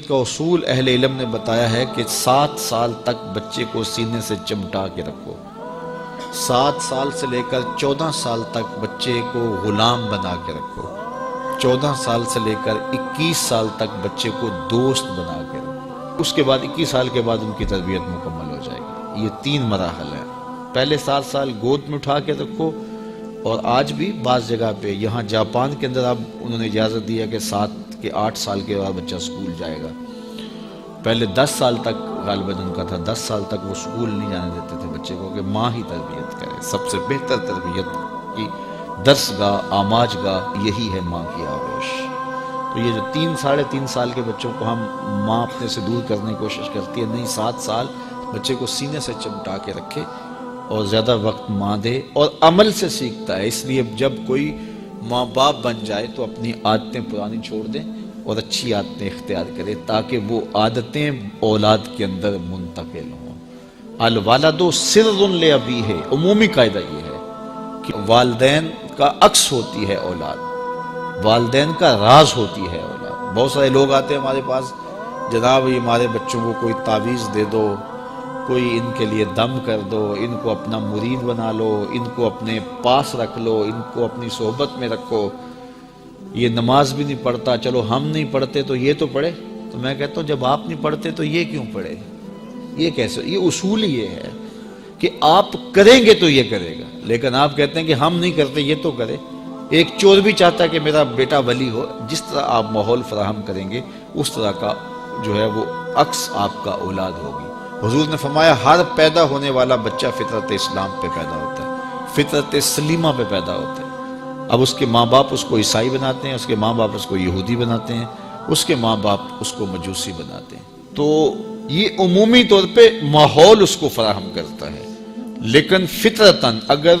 کا اصول اہل علم نے بتایا ہے کہ 7 سال تک بچے کو سینے سے چمٹا کے رکھو، 7 سال سے لے کر 14 سال تک بچے کو غلام بنا کے رکھو، 14 سال سے لے کر 21 سال تک بچے کو دوست بنا کے رکھو، اس کے بعد 21 سال کے بعد ان کی تربیت مکمل ہو جائے گی۔ یہ 3 مراحل ہیں۔ پہلے 7 سال گود میں اٹھا کے رکھو، اور آج بھی بعض جگہ پہ، یہاں جاپان کے اندر اب انہوں نے اجازت دیا کہ 7 کے 8 سال کے بعد بچہ سکول جائے گا۔ پہلے 10 سال تک غالباً ان کا تھا، 10 سال تک وہ سکول نہیں جانے دیتے تھے بچے کو، کہ ماں ہی تربیت کرے۔ سب سے بہتر تربیت کی درس گاہ، آماج گاہ یہی ہے ماں کی آغوش۔ تو یہ جو 3 ساڑھے 3 سال کے بچوں کو ہم ماں اپنے سے دور کرنے کی کوشش کرتی ہے، نہیں، 7 سال بچے کو سینے سے چمٹا کے رکھے اور زیادہ وقت ماں دے، اور عمل سے سیکھتا ہے۔ اس لیے جب کوئی ماں باپ بن جائے تو اپنی عادتیں پرانی چھوڑ دیں اور اچھی عادتیں اختیار کرے، تاکہ وہ عادتیں اولاد کے اندر منتقل ہوں۔ الوالد سر لابیہ، عمومی قاعدہ یہ ہے کہ والدین کا عکس ہوتی ہے اولاد، والدین کا راز ہوتی ہے اولاد۔ بہت سارے لوگ آتے ہیں ہمارے پاس، جناب یہ ہمارے بچوں کو کوئی تعویذ دے دو، کوئی ان کے لیے دم کر دو، ان کو اپنا مرید بنا لو، ان کو اپنے پاس رکھ لو، ان کو اپنی صحبت میں رکھو، یہ نماز بھی نہیں پڑھتا، چلو ہم نہیں پڑھتے تو یہ تو پڑھے۔ تو میں کہتا ہوں جب آپ نہیں پڑھتے تو یہ کیوں پڑھے؟ یہ کیسے؟ یہ اصول یہ ہے کہ آپ کریں گے تو یہ کرے گا، لیکن آپ کہتے ہیں کہ ہم نہیں کرتے یہ تو کرے۔ ایک چور بھی چاہتا ہے کہ میرا بیٹا ولی ہو، جس طرح آپ ماحول فراہم کریں گے اس طرح کا جو ہے وہ عکس آپ کا اولاد ہوگی۔ حضور نے فرمایا ہر پیدا ہونے والا بچہ فطرت اسلام پہ پیدا ہوتا ہے، فطرت سلیمہ پہ پیدا ہوتا ہے۔ اب اس کے ماں باپ اس کو عیسائی بناتے ہیں، اس کے ماں باپ اس کو یہودی بناتے ہیں، اس کے ماں باپ اس کو مجوسی بناتے ہیں۔ تو یہ عمومی طور پہ ماحول اس کو فراہم کرتا ہے، لیکن فطرتاً اگر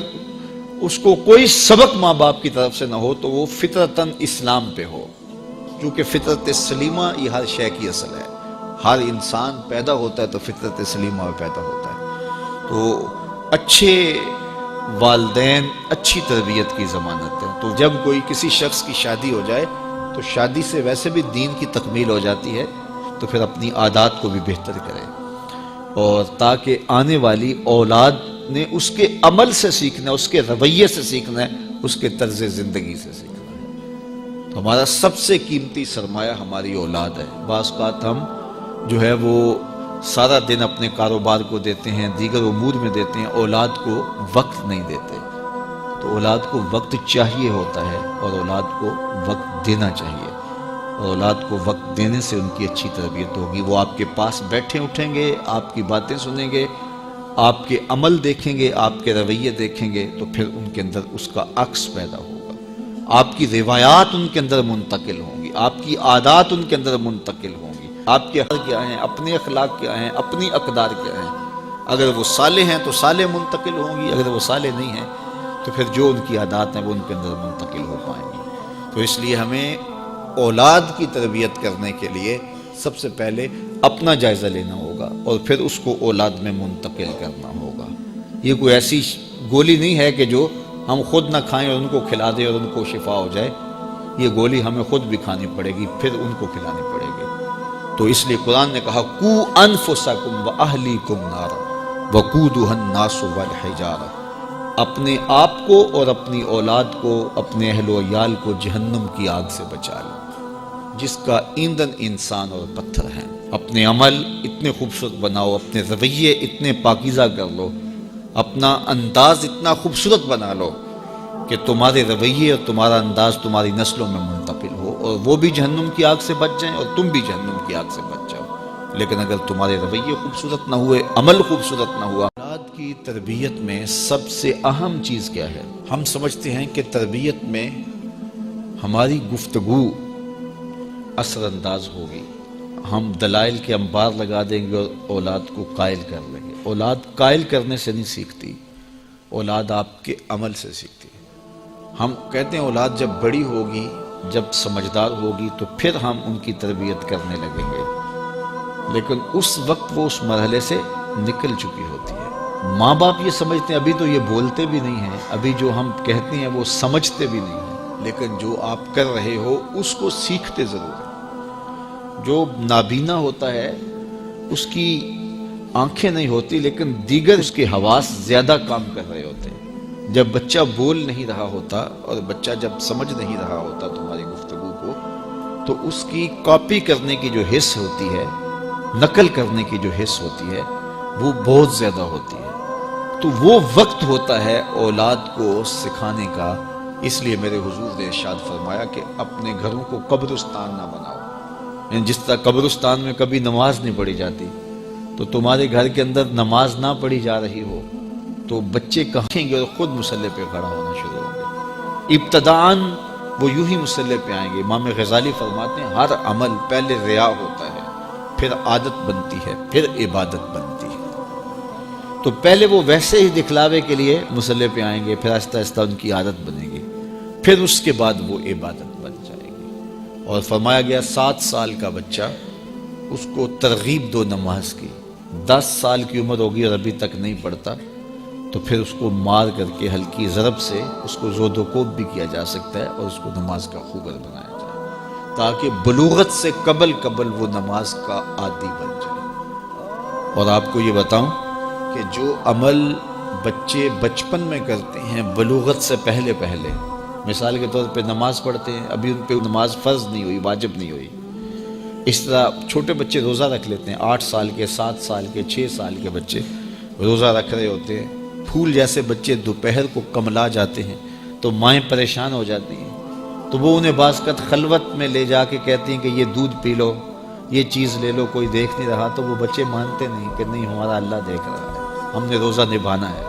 اس کو کوئی سبق ماں باپ کی طرف سے نہ ہو تو وہ فطرتاً اسلام پہ ہو، کیونکہ فطرت سلیمہ یہ ہر شے کی اصل ہے۔ ہر انسان پیدا ہوتا ہے تو فطرت سلیمہ میں پیدا ہوتا ہے۔ تو اچھے والدین اچھی تربیت کی ضمانت ہے۔ تو جب کوئی کسی شخص کی شادی ہو جائے تو شادی سے ویسے بھی دین کی تکمیل ہو جاتی ہے، تو پھر اپنی عادات کو بھی بہتر کرے، اور تاکہ آنے والی اولاد نے اس کے عمل سے سیکھنا ہے، اس کے رویے سے سیکھنا ہے، اس کے طرز زندگی سے سیکھنا ہے۔ تو ہمارا سب سے قیمتی سرمایہ ہماری اولاد ہے۔ بعض اوقات ہم جو ہے وہ سارا دن اپنے کاروبار کو دیتے ہیں، دیگر امور میں دیتے ہیں، اولاد کو وقت نہیں دیتے۔ تو اولاد کو وقت چاہیے ہوتا ہے، اور اولاد کو وقت دینا چاہیے، اور اولاد کو وقت دینے سے ان کی اچھی تربیت ہوگی۔ وہ آپ کے پاس بیٹھے اٹھیں گے، آپ کی باتیں سنیں گے، آپ کے عمل دیکھیں گے، آپ کے رویے دیکھیں گے، تو پھر ان کے اندر اس کا عکس پیدا ہوگا۔ آپ کی روایات ان کے اندر منتقل ہوں گی، آپ کی عادات ان کے اندر منتقل ہوں گی، آپ کے حال کیا ہیں، اپنے اخلاق کیا ہیں، اپنی اقدار کیا ہیں۔ اگر وہ صالح ہیں تو صالح منتقل ہوں گی، اگر وہ صالح نہیں ہیں تو پھر جو ان کی عادات ہیں وہ ان کے اندر منتقل ہو پائیں گی۔ تو اس لیے ہمیں اولاد کی تربیت کرنے کے لیے سب سے پہلے اپنا جائزہ لینا ہوگا، اور پھر اس کو اولاد میں منتقل کرنا ہوگا۔ یہ کوئی ایسی گولی نہیں ہے کہ جو ہم خود نہ کھائیں اور ان کو کھلا دیں اور ان کو شفا ہو جائے۔ یہ گولی ہمیں خود بھی کھانی پڑے گی، پھر ان کو کھلانی پڑے گی۔ تو اس لیے قرآن نے کہا قُوا أَنفُسَكُمْ وَأَهْلِيكُمْ نَارًا وَقُودُهَا النَّاسُ وَالْحِجَارَةُ، اپنے آپ کو اور اپنی اولاد کو، اپنے اہل و عیال کو جہنم کی آگ سے بچا لو، جس کا ایندھن انسان اور پتھر ہیں۔ اپنے عمل اتنے خوبصورت بناؤ، اپنے رویے اتنے پاکیزہ کر لو، اپنا انداز اتنا خوبصورت بنا لو کہ تمہارے رویے اور تمہارا انداز تمہاری نسلوں میں منتقل ہو، اور وہ بھی جہنم کی آگ سے بچ جائیں اور تم بھی جہنم کی آگ سے بچ جاؤ۔ لیکن اگر تمہارے رویے خوبصورت نہ ہوئے، عمل خوبصورت نہ ہوا۔ اولاد کی تربیت میں سب سے اہم چیز کیا ہے؟ ہم سمجھتے ہیں کہ تربیت میں ہماری گفتگو اثر انداز ہوگی، ہم دلائل کے انبار لگا دیں گے اور اولاد کو قائل کر لیں گے۔ اولاد قائل کرنے سے نہیں سیکھتی، اولاد آپ کے عمل سے سیکھتی ہے۔ ہم کہتے ہیں اولاد جب بڑی ہوگی، جب سمجھدار ہوگی تو پھر ہم ان کی تربیت کرنے لگیں گے، لیکن اس وقت وہ اس مرحلے سے نکل چکی ہوتی ہے۔ ماں باپ یہ سمجھتے ہیں ابھی تو یہ بولتے بھی نہیں ہیں، ابھی جو ہم کہتے ہیں وہ سمجھتے بھی نہیں ہیں، لیکن جو آپ کر رہے ہو اس کو سیکھتے ضرور ہیں۔ جو نابینا ہوتا ہے اس کی آنکھیں نہیں ہوتی لیکن دیگر اس کے حواس زیادہ کام کر رہے ہوتے ہیں۔ جب بچہ بول نہیں رہا ہوتا اور بچہ جب سمجھ نہیں رہا ہوتا تمہاری گفتگو کو، تو اس کی کاپی کرنے کی جو حس ہوتی ہے، نقل کرنے کی جو حس ہوتی ہے، وہ بہت زیادہ ہوتی ہے۔ تو وہ وقت ہوتا ہے اولاد کو سکھانے کا۔ اس لیے میرے حضور نے ارشاد فرمایا کہ اپنے گھروں کو قبرستان نہ بناؤ۔ یعنی جس طرح قبرستان میں کبھی نماز نہیں پڑھی جاتی، تو تمہارے گھر کے اندر نماز نہ پڑھی جا رہی ہو تو بچے کہیں گے اور خود مصلی پہ کھڑا ہونا شروع ہوں گے۔ ابتداً وہ یوں ہی مصلی پہ آئیں گے۔ امام غزالی فرماتے ہیں ہر عمل پہلے ریا ہوتا ہے، پھر عادت بنتی ہے، پھر عبادت بنتی ہے۔ تو پہلے وہ ویسے ہی دکھلاوے کے لیے مصلی پہ آئیں گے، پھر آہستہ آہستہ ان کی عادت بنے گی، پھر اس کے بعد وہ عبادت بن جائے گی۔ اور فرمایا گیا 7 سال کا بچہ، اس کو ترغیب دو نماز کی۔ 10 سال کی عمر ہوگی اور ابھی تک نہیں پڑھتا، تو پھر اس کو مار کر کے ہلکی ضرب سے اس کو زود و کوب بھی کیا جا سکتا ہے اور اس کو نماز کا خوگر بنایا جائے، تاکہ بلوغت سے قبل وہ نماز کا عادی بن جائے۔ اور آپ کو یہ بتاؤں کہ جو عمل بچے بچپن میں کرتے ہیں بلوغت سے پہلے، مثال کے طور پہ نماز پڑھتے ہیں، ابھی ان پہ نماز فرض نہیں ہوئی، واجب نہیں ہوئی۔ اس طرح چھوٹے بچے روزہ رکھ لیتے ہیں، 8 سال کے، 7 سال کے، 6 سال کے بچے روزہ رکھ رہے ہوتے ہیں۔ پھول جیسے بچے دوپہر کو کملا جاتے ہیں تو مائیں پریشان ہو جاتی ہیں، تو وہ انہیں باسکت خلوت میں لے جا کے کہتی ہیں کہ یہ دودھ پی لو، یہ چیز لے لو، کوئی دیکھ نہیں رہا۔ تو وہ بچے مانتے نہیں کہ نہیں، ہمارا اللہ دیکھ رہا ہے، ہم نے روزہ نبھانا ہے۔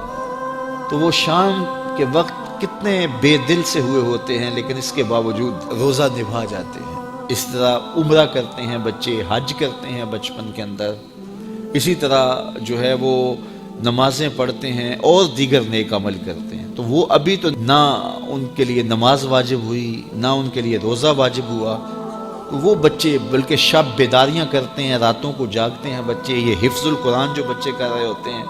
تو وہ شام کے وقت کتنے بے دل سے ہوئے ہوتے ہیں، لیکن اس کے باوجود روزہ نبھا جاتے ہیں۔ اس طرح عمرہ کرتے ہیں بچے، حج کرتے ہیں بچپن کے اندر، اسی طرح جو ہے وہ نمازیں پڑھتے ہیں اور دیگر نیک عمل کرتے ہیں۔ تو وہ ابھی تو نہ ان کے لیے نماز واجب ہوئی، نہ ان کے لیے روزہ واجب ہوا، وہ بچے بلکہ شب بیداریاں کرتے ہیں، راتوں کو جاگتے ہیں بچے۔ یہ حفظ القرآن جو بچے کر رہے ہوتے ہیں،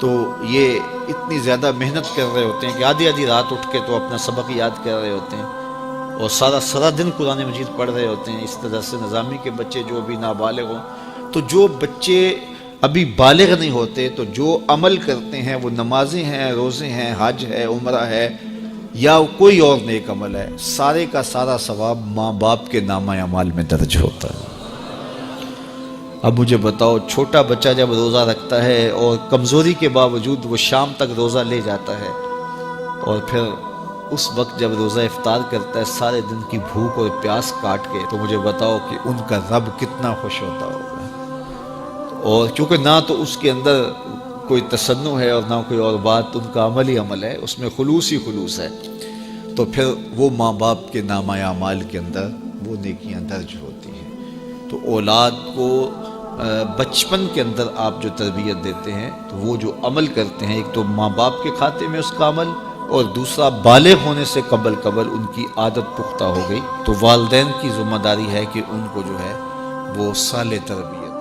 تو یہ اتنی زیادہ محنت کر رہے ہوتے ہیں کہ آدھی رات اٹھ کے تو اپنا سبق یاد کر رہے ہوتے ہیں اور سارا دن قرآن مجید پڑھ رہے ہوتے ہیں۔ اس طرح سے نظامی کے بچے جو بھی نابالغ ہوں، تو جو بچے ابھی بالغ نہیں ہوتے تو جو عمل کرتے ہیں، وہ نمازیں ہیں، روزے ہیں، حج ہے، عمرہ ہے یا کوئی اور نیک عمل ہے، سارے کا سارا ثواب ماں باپ کے نامہ اعمال میں درج ہوتا ہے۔ اب مجھے بتاؤ، چھوٹا بچہ جب روزہ رکھتا ہے اور کمزوری کے باوجود وہ شام تک روزہ لے جاتا ہے، اور پھر اس وقت جب روزہ افطار کرتا ہے سارے دن کی بھوک اور پیاس کاٹ کے، تو مجھے بتاؤ کہ ان کا رب کتنا خوش ہوتا ہوگا۔ اور چونکہ نہ تو اس کے اندر کوئی تصنع ہے اور نہ کوئی اور بات، ان کا عمل ہی عمل ہے، اس میں خلوص ہی خلوص ہے، تو پھر وہ ماں باپ کے نامہ اعمال کے اندر وہ نیکیاں درج ہوتی ہیں۔ تو اولاد کو بچپن کے اندر آپ جو تربیت دیتے ہیں، تو وہ جو عمل کرتے ہیں، ایک تو ماں باپ کے کھاتے میں اس کا عمل، اور دوسرا بالغ ہونے سے قبل ان کی عادت پختہ ہو گئی، تو والدین کی ذمہ داری ہے کہ ان کو جو ہے وہ صالح تربیت